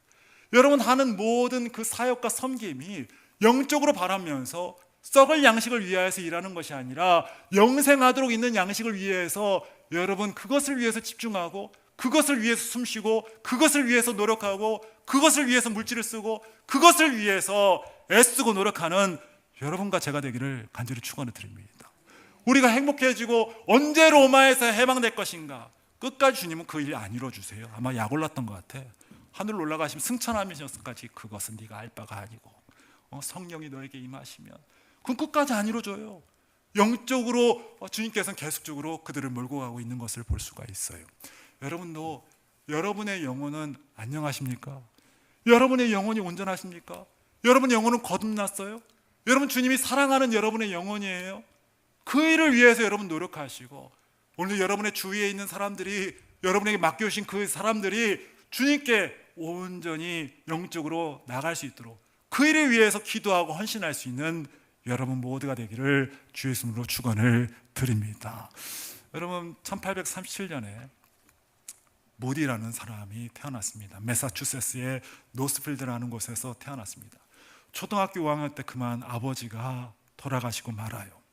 여러분 하는 모든 그 사역과 섬김이 영적으로 바라면서 썩을 양식을 위하여서 일하는 것이 아니라 영생하도록 있는 양식을 위해서, 여러분 그것을 위해서 집중하고 그것을 위해서 숨쉬고 그것을 위해서 노력하고 그것을 위해서 물질을 쓰고 그것을 위해서 애쓰고 노력하는 여러분과 제가 되기를 간절히 축원을 드립니다. 우리가 행복해지고 언제 로마에서 해방될 것인가, 끝까지 주님은 그 일 안 이뤄주세요. 아마 약 올랐던 것 같아. 하늘로 올라가시면 승천하면서까지 그것은 네가 알 바가 아니고 성령이 너에게 임하시면 그건 끝까지 안 이루어져요. 영적으로 주님께서는 계속적으로 그들을 몰고 가고 있는 것을 볼 수가 있어요. 여러분도 여러분의 영혼은 안녕하십니까? 여러분의 영혼이 온전하십니까? 여러분 영혼은 거듭났어요? 여러분 주님이 사랑하는 여러분의 영혼이에요. 그 일을 위해서 여러분 노력하시고, 오늘 여러분의 주위에 있는 사람들이, 여러분에게 맡겨주신 그 사람들이 주님께 온전히 영적으로 나갈 수 있도록 그 일을 위해서 기도하고 헌신할 수 있는 여러분 모두가 되기를 주의 이름으로 축원을 드립니다. 여러분 1837년에 모디라는 사람이 태어났습니다. 매사추세츠의 노스필드라는 곳에서 태어났습니다. 초등학교 5학년 때 그만 아버지가 돌아가시고 말아요.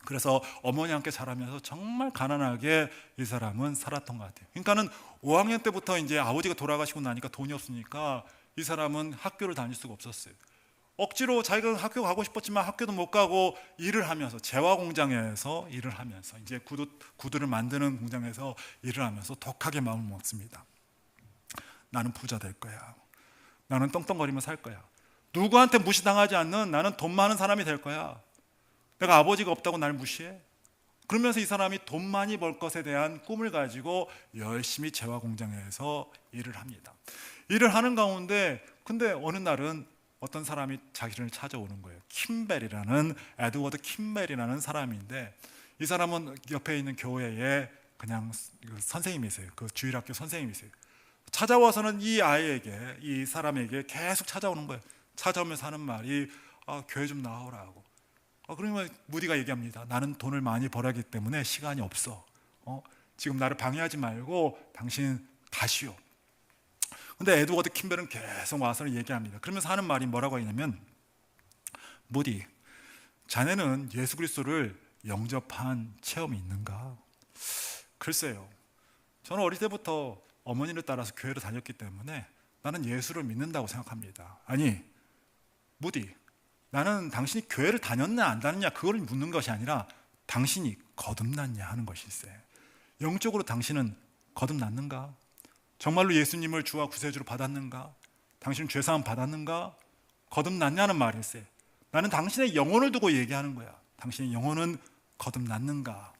그래서 어머니와 함께 자라면서 정말 가난하게 이 사람은 살았던 것 같아요. 그러니까는 5학년 때부터 이제 아버지가 돌아가시고 나니까 돈이 없으니까 이 사람은 학교를 다닐 수가 없었어요. 억지로 자기가 학교 가고 싶었지만 학교도 못 가고 일을 하면서, 재화 공장에서 일을 하면서, 이제 구두를 만드는 공장에서 일을 하면서 독하게 마음을 먹습니다. 나는 부자 될 거야. 나는 떵떵거리며 살 거야. 누구한테 무시당하지 않는 나는 돈 많은 사람이 될 거야. 내가 아버지가 없다고 날 무시해? 그러면서 이 사람이 돈 많이 벌 것에 대한 꿈을 가지고 열심히 재화 공장에서 일을 합니다. 일을 하는 가운데 근데 어느 날은 어떤 사람이 자기를 찾아오는 거예요. 킴벨이라는, 에드워드 킴벨이라는 사람인데, 이 사람은 옆에 있는 교회에 그냥 선생님이세요. 그 주일학교 선생님이세요. 찾아와서는 이 아이에게, 이 사람에게 계속 찾아오는 거예요. 찾아오면서 하는 말이 교회 좀 나오라고. 그러면 무디가 얘기합니다. 나는 돈을 많이 벌었기 때문에 시간이 없어. 지금 나를 방해하지 말고 당신 가시오. 근데 에드워드 킴벨은 계속 와서 얘기합니다. 그러면서 하는 말이 뭐라고 하냐면, 무디, 자네는 예수 그리스도를 영접한 체험이 있는가? 글쎄요, 저는 어릴 때부터 어머니를 따라서 교회를 다녔기 때문에 나는 예수를 믿는다고 생각합니다. 아니, 무디, 나는 당신이 교회를 다녔냐 안 다녔냐 그걸 묻는 것이 아니라 당신이 거듭났냐 하는 것일세. 영적으로 당신은 거듭났는가? 정말로 예수님을 주와 구세주로 받았는가? 당신은 죄사함 받았는가? 거듭났냐는 말일세. 나는 당신의 영혼을 두고 얘기하는 거야. 당신의 영혼은 거듭났는가?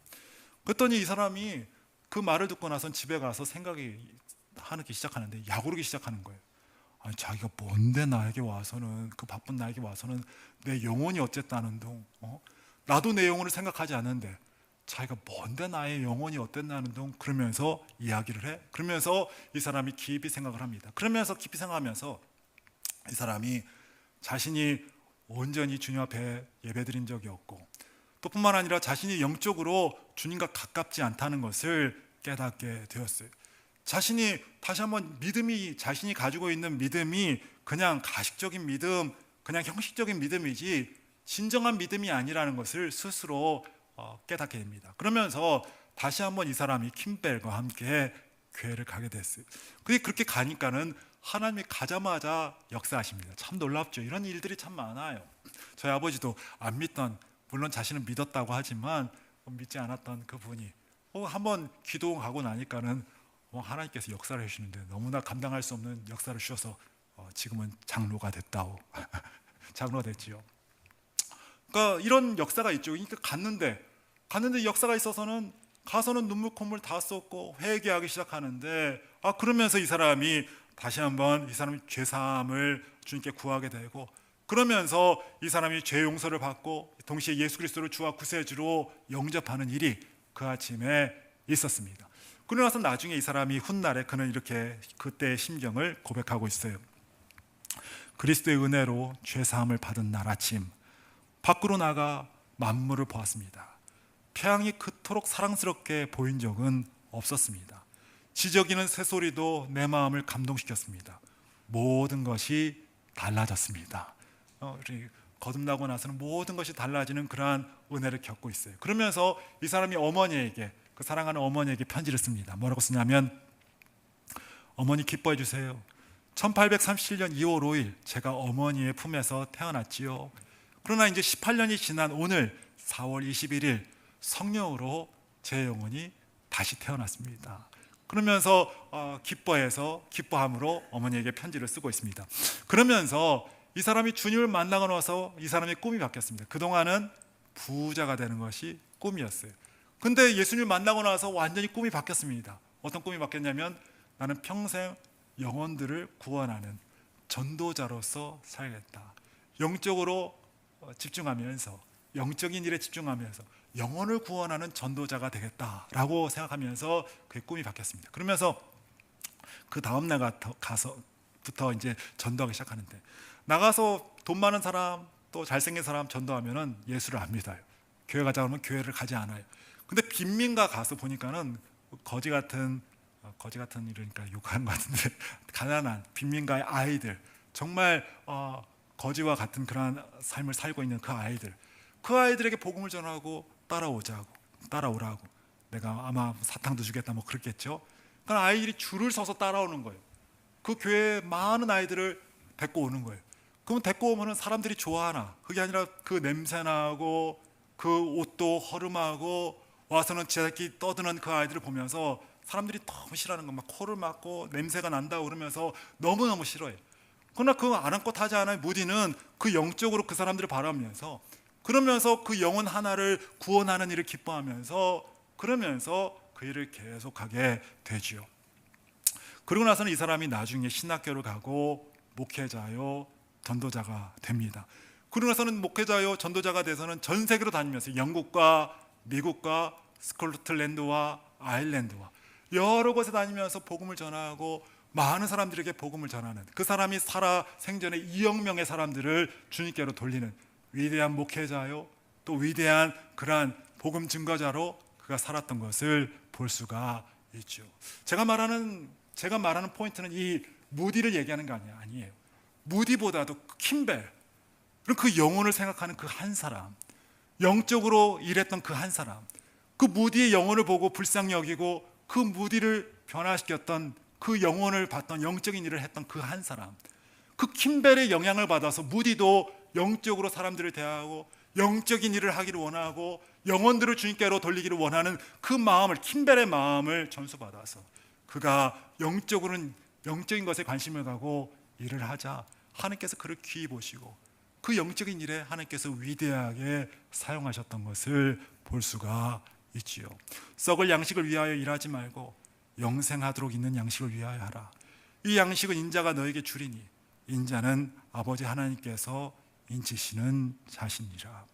그랬더니 이 사람이 그 말을 듣고 나선 집에 가서 생각이 하기 시작하는데, 약오르기 시작하는 거예요. 아니, 자기가 뭔데 나에게 와서는, 그 바쁜 나에게 와서는 내 영혼이 어쨌다는 둥, 나도 내 영혼을 생각하지 않는데 자기가 뭔데 나의 영혼이 어땠나는 둥, 그러면서 이야기를 해. 그러면서 이 사람이 깊이 생각을 합니다. 그러면서 깊이 생각하면서 이 사람이 자신이 온전히 주님 앞에 예배드린 적이 없고, 또 뿐만 아니라 자신이 영적으로 주님과 가깝지 않다는 것을 깨닫게 되었어요. 자신이 다시 한번 믿음이, 자신이 가지고 있는 믿음이 그냥 가식적인 믿음, 그냥 형식적인 믿음이지 진정한 믿음이 아니라는 것을 스스로 깨닫게 됩니다. 그러면서 다시 한번 이 사람이 킴벨과 함께 교회를 가게 됐어요. 그렇게 가니까는 하나님이 가자마자 역사하십니다. 참 놀랍죠. 이런 일들이 참 많아요. 저희 아버지도 안 믿던, 물론 자신은 믿었다고 하지만 믿지 않았던 그분이 한번 기도하고 나니까는 하나님께서 역사를 해주시는데 너무나 감당할 수 없는 역사를 주셔서 지금은 장로가 됐다고. 장로가 됐지요. 그러니까 이런 역사가 있죠. 그러니까 갔는데 역사가 있어서는 가서는 눈물 콧물 다 쏟고 회개하기 시작하는데, 그러면서 이 사람이 다시 한번 이 사람이 죄사함을 주님께 구하게 되고, 그러면서 이 사람이 죄 용서를 받고 동시에 예수 그리스도를 주와 구세주로 영접하는 일이 그 아침에 있었습니다. 그러고 나서 나중에 이 사람이 훗날에 그는 이렇게 그때의 심경을 고백하고 있어요. 그리스도의 은혜로 죄사함을 받은 날 아침, 밖으로 나가 만물을 보았습니다. 태양이 그토록 사랑스럽게 보인 적은 없었습니다. 지저귀는 새소리도 내 마음을 감동시켰습니다. 모든 것이 달라졌습니다. 거듭나고 나서는 모든 것이 달라지는 그러한 은혜를 겪고 있어요. 그러면서 이 사람이 어머니에게, 그 사랑하는 어머니에게 편지를 씁니다. 뭐라고 쓰냐면, 어머니 기뻐해 주세요. 1837년 2월 5일 제가 어머니의 품에서 태어났지요. 그러나 이제 18년이 지난 오늘 4월 21일 성령으로 제 영혼이 다시 태어났습니다. 그러면서 기뻐함으로 어머니에게 편지를 쓰고 있습니다. 그러면서 이 사람이 주님을 만나고 나서 이 사람의 꿈이 바뀌었습니다. 그동안은 부자가 되는 것이 꿈이었어요. 근데 예수님을 만나고 나서 완전히 꿈이 바뀌었습니다. 어떤 꿈이 바뀌었냐면, 나는 평생 영혼들을 구원하는 전도자로서 살겠다. 영적으로 집중하면서, 영적인 일에 집중하면서 영혼을 구원하는 전도자가 되겠다라고 생각하면서 그의 꿈이 바뀌었습니다. 그러면서 그 다음 날 가서부터 이제 전도하기 시작하는데, 나가서 돈 많은 사람 또 잘생긴 사람 전도하면은 예수를 안 믿어요. 교회 가자 그러면 교회를 가지 않아요. 근데 빈민가 가서 보니까는 거지 같은 이러니까 욕하는 것 같은데 가난한 빈민가의 아이들, 정말 거지와 같은 그러한 삶을 살고 있는 그 아이들에게 복음을 전하고 따라오라고, 내가 아마 사탕도 주겠다 뭐 그랬겠죠. 그러니까 아이들이 줄을 서서 따라오는 거예요. 그 교회에 많은 아이들을 데리고 오는 거예요. 그럼 데리고 오면은 사람들이 좋아하나? 그게 아니라 그 냄새나고 그 옷도 허름하고 와서는 지들끼리 떠드는 그 아이들을 보면서 사람들이 너무 싫어하는 거, 막 코를 막고 냄새가 난다고 그러면서 너무너무 싫어해요. 그러나 그 아랑곳하지 않아요. 무디는 그 영적으로 그 사람들을 바라면서, 그러면서 그 영혼 하나를 구원하는 일을 기뻐하면서, 그러면서 그 일을 계속하게 되지요. 그러고 나서는 이 사람이 나중에 신학교를 가고 목회자요 전도자가 됩니다. 그러고 나서는 목회자요 전도자가 돼서는 전 세계로 다니면서 영국과 미국과 스코틀랜드와 아일랜드와 여러 곳에 다니면서 복음을 전하고 많은 사람들에게 복음을 전하는, 그 사람이 살아 생전에 2억 명의 사람들을 주님께로 돌리는 위대한 목회자요 또 위대한 그러한 복음 증거자로 그가 살았던 것을 볼 수가 있죠. 제가 말하는 포인트는 이 무디를 얘기하는 게 아니에요. 무디보다도 킴벨, 그 영혼을 생각하는 그 한 사람, 영적으로 일했던 그 한 사람, 그 무디의 영혼을 보고 불쌍히 여기고 그 무디를 변화시켰던, 그 영혼을 봤던, 영적인 일을 했던 그 한 사람, 그 킴벨의 영향을 받아서 무디도 영적으로 사람들을 대하고 영적인 일을 하기를 원하고 영혼들을 주님께로 돌리기를 원하는 그 마음을, 킴벨의 마음을 전수받아서 그가 영적인 것에 관심을 가고 일을 하자 하나님께서 그를 귀히 보시고 그 영적인 일에 하나님께서 위대하게 사용하셨던 것을 볼 수가 있지요. 썩을 양식을 위하여 일하지 말고 영생하도록 있는 양식을 위하여 하라. 이 양식은 인자가 너에게 주리니 인자는 아버지 하나님께서 인치시는 자신이라.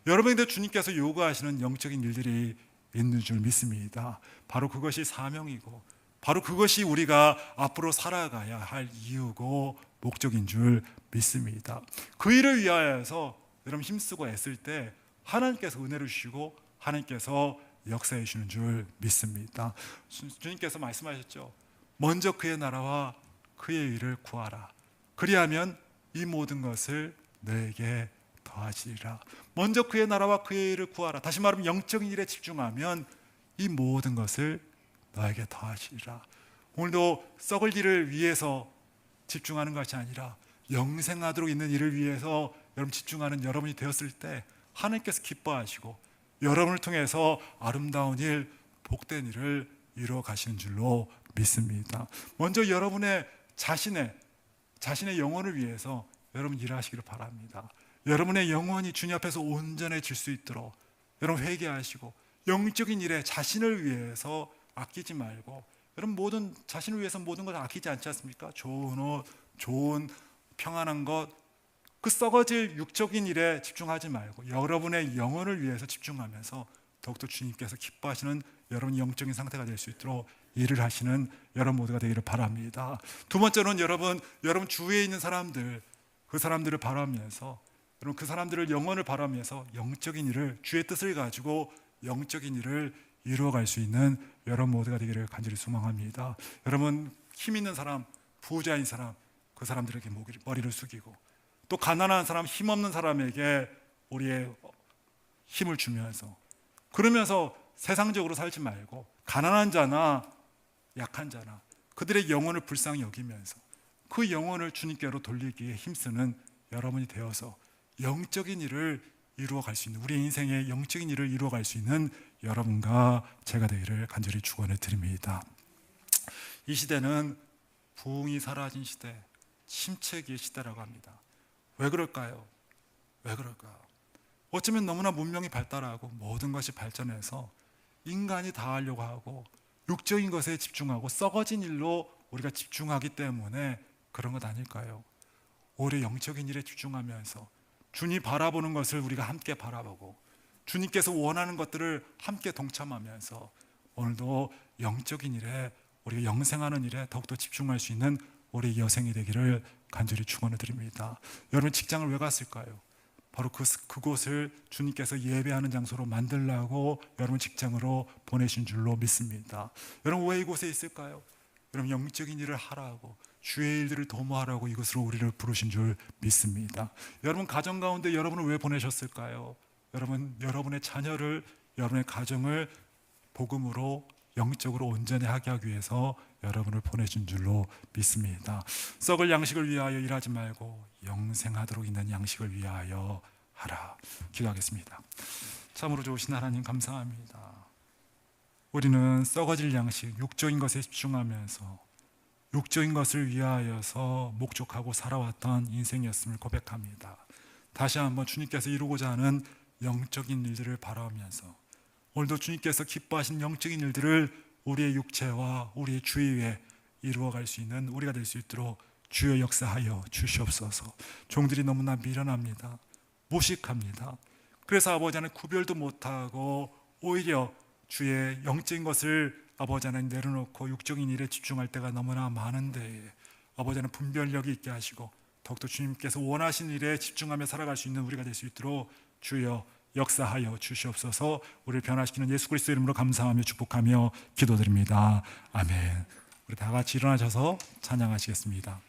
여러분들 주님께서 요구하시는 영적인 일들이 있는 줄 믿습니다. 바로 그것이 사명이고 바로 그것이 우리가 앞으로 살아가야 할 이유고 목적인 줄 믿습니다. 그 일을 위하여서 여러분 힘쓰고 애쓸 때 하나님께서 은혜를 주시고 하나님께서 역사해 주시는 줄 믿습니다. 주님께서 말씀하셨죠. 먼저 그의 나라와 그의 일을 구하라. 그리하면 이 모든 것을 너에게 더하시리라. 먼저 그의 나라와 그의 일을 구하라. 다시 말하면 영적인 일에 집중하면 이 모든 것을 너에게 더하시리라. 오늘도 썩을 일을 위해서 집중하는 것이 아니라 영생하도록 있는 일을 위해서 여러분 집중하는 여러분이 되었을 때 하나님께서 기뻐하시고 여러분을 통해서 아름다운 일, 복된 일을 이루어 가시는 줄로 믿습니다. 먼저 여러분의 자신의 영혼을 위해서 여러분 일하시기를 바랍니다. 여러분의 영혼이 주님 앞에서 온전해질 수 있도록 여러분 회개하시고 영적인 일에 자신을 위해서 아끼지 말고, 여러분 자신을 위해서 모든 것을 아끼지 않지 않습니까? 좋은 옷, 좋은 평안한 것, 그 썩어질 육적인 일에 집중하지 말고 여러분의 영혼을 위해서 집중하면서 더욱더 주님께서 기뻐하시는 여러분 영적인 상태가 될 수 있도록 일을 하시는 여러분 모두가 되기를 바랍니다. 두 번째로는 여러분 주위에 있는 사람들, 그 사람들을 바라면서 여러분 그 사람들을 영혼을 바라면서 영적인 일을, 주의 뜻을 가지고 영적인 일을 이루어갈 수 있는 여러분 모두가 되기를 간절히 소망합니다. 여러분 힘 있는 사람, 부자인 사람, 그 사람들에게 머리를 숙이고 또 가난한 사람, 힘없는 사람에게 우리의 힘을 주면서, 그러면서 세상적으로 살지 말고 가난한 자나 약한 자나 그들의 영혼을 불쌍히 여기면서 그 영혼을 주님께로 돌리기에 힘쓰는 여러분이 되어서 영적인 일을 이루어갈 수 있는, 우리 인생의 영적인 일을 이루어갈 수 있는 여러분과 제가 되기를 간절히 축원해 드립니다. 이 시대는 부흥이 사라진 시대, 침체기의 시대라고 합니다. 왜 그럴까요? 어쩌면 너무나 문명이 발달하고 모든 것이 발전해서 인간이 다 하려고 하고 육적인 것에 집중하고 썩어진 일로 우리가 집중하기 때문에 그런 것 아닐까요? 우리 영적인 일에 집중하면서 주님 바라보는 것을 우리가 함께 바라보고 주님께서 원하는 것들을 함께 동참하면서 오늘도 영적인 일에, 우리가 영생하는 일에 더욱더 집중할 수 있는 우리 여생이 되기를 간절히 축원을 드립니다. 여러분 직장을 왜 갔을까요? 바로 그곳을 주님께서 예배하는 장소로 만들라고 여러분 직장으로 보내신 줄로 믿습니다. 여러분 왜 이곳에 있을까요? 여러분 영적인 일을 하라고, 주의 일들을 도모하라고 이것으로 우리를 부르신 줄 믿습니다. 여러분 가정 가운데 여러분을 왜 보내셨을까요? 여러분, 여러분의 자녀를, 여러분의 가정을 복음으로 영적으로 온전히 하게 하기 위해서 여러분을 보내준 줄로 믿습니다. 썩을 양식을 위하여 일하지 말고 영생하도록 있는 양식을 위하여 하라. 기도하겠습니다. 참으로 좋으신 하나님 감사합니다. 우리는 썩어질 양식, 육적인 것에 집중하면서 육적인 것을 위하여서 목적하고 살아왔던 인생이었음을 고백합니다. 다시 한번 주님께서 이루고자 하는 영적인 일들을 바라면서 오늘도 주님께서 기뻐하신 영적인 일들을 우리의 육체와 우리의 주위에 이루어갈 수 있는 우리가 될 수 있도록 주여 역사하여 주시옵소서. 종들이 너무나 미련합니다. 무식합니다. 그래서 아버지 하나님 구별도 못하고 오히려 주의 영적인 것을 아버지 하나님 내려놓고 육적인 일에 집중할 때가 너무나 많은데 아버지 하나님 분별력이 있게 하시고 더욱더 주님께서 원하신 일에 집중하며 살아갈 수 있는 우리가 될 수 있도록 주여 역사하여 주시옵소서. 우리를 변화시키는 예수 그리스도 이름으로 감사하며 축복하며 기도드립니다. 아멘. 우리 다 같이 일어나셔서 찬양하시겠습니다.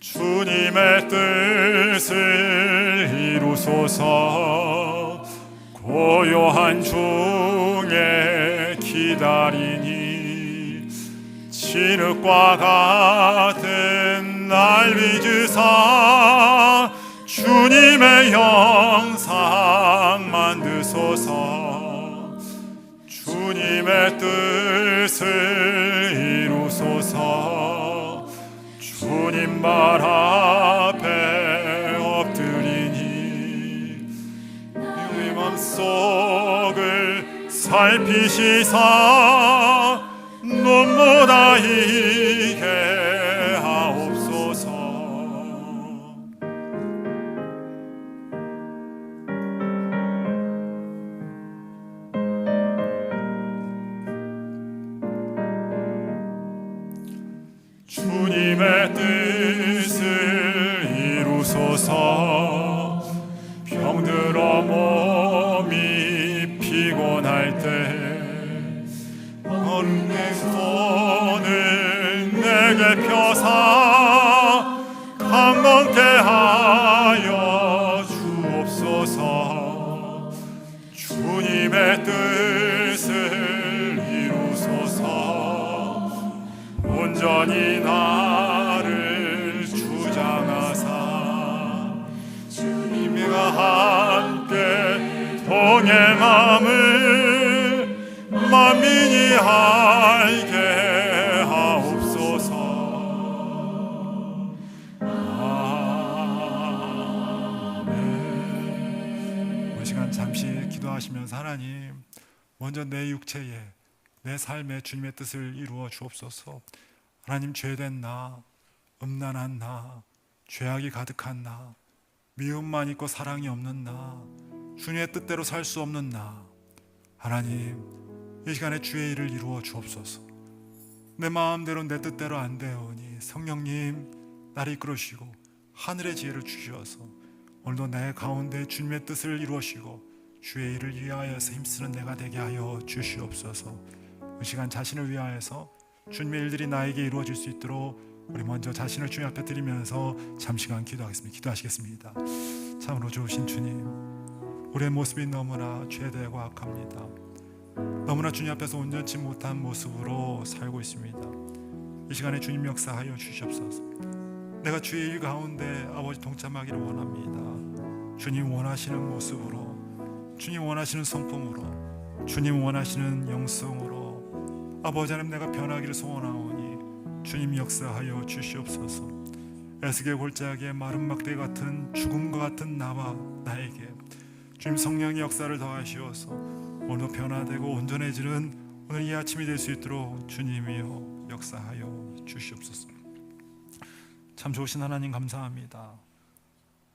주님의 뜻을 이루소서. 고요한 중에 기다리니 진흙과 같은 날 빚으사 주님의 형상 만드소서. 주님의 뜻을 이루소서. 주님 발 앞에 엎드리니 우리 맘속을 살피시사 눈보다이게 하옵소서. 주님의 뜻을 이루소서. 병들어 몸이 피곤할 때 내 손을 내게 펴사 강건케 하여 주옵소서. 주님의 뜻을 이루소서. 온전히 나를 주장하사 주님과 함께 동행함을 만민이 알게 하옵소서. 아멘. 우리 시간 잠시 기도하시면서 하나님 먼저 내 육체에 내 삶에 주님의 뜻을 이루어 주옵소서. 하나님 죄된 나, 음란한 나, 죄악이 가득한 나, 미움만 있고 사랑이 없는 나, 주님의 뜻대로 살 수 없는 나, 하나님 이 시간에 주의 일을 이루어 주옵소서. 내 마음대로 내 뜻대로 안 되오니 성령님 나를 이끌으시고 하늘의 지혜를 주시어서 오늘도 내 가운데 주님의 뜻을 이루시고 주의 일을 위하여서 힘쓰는 내가 되게 하여 주시옵소서. 이 시간 자신을 위하여서 주님의 일들이 나에게 이루어질 수 있도록 우리 먼저 자신을 주님 앞에 드리면서 잠시간 기도하겠습니다. 기도하시겠습니다. 참으로 좋으신 주님, 우리의 모습이 너무나 죄되고 악합니다. 너무나 주님 앞에서 온전치 못한 모습으로 살고 있습니다. 이 시간에 주님 역사하여 주시옵소서. 내가 주의 일 가운데 아버지 동참하기를 원합니다. 주님 원하시는 모습으로, 주님 원하시는 성품으로, 주님 원하시는 영성으로 아버지 하나님 내가 변하기를 소원하오니 주님 역사하여 주시옵소서. 에스겔 골짜기의 마른 막대 같은 죽음과 같은 나와 나에게 주님 성령의 역사를 더하시어서 오늘 변화되고 온전해지는 오늘 이 아침이 될 수 있도록 주님이여 역사하여 주시옵소서. 참 좋으신 하나님 감사합니다.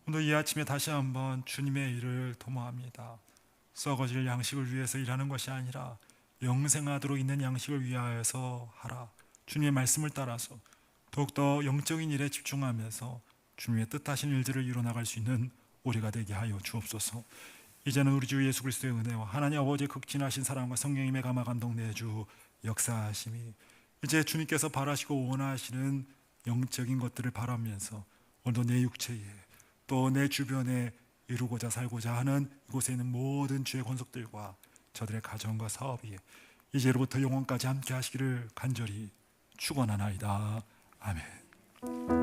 오늘 이 아침에 다시 한번 주님의 일을 도모합니다. 썩어질 양식을 위해서 일하는 것이 아니라 영생하도록 있는 양식을 위하여서 하라. 주님의 말씀을 따라서 더욱더 영적인 일에 집중하면서 주님의 뜻하신 일들을 이뤄나갈 수 있는 우리가 되게 하여 주옵소서. 이제는 우리 주 예수 그리스도의 은혜와 하나님 아버지의 극진하신 사랑과 성령님의 감화 감동 내주 역사하심이 이제 주님께서 바라시고 원하시는 영적인 것들을 바라면서 오늘도 내 육체에 또 내 주변에 이루고자 살고자 하는 이곳에 있는 모든 주의 권속들과 저들의 가정과 사업 위에 이제로부터 영원까지 함께 하시기를 간절히 축원하나이다. 아멘.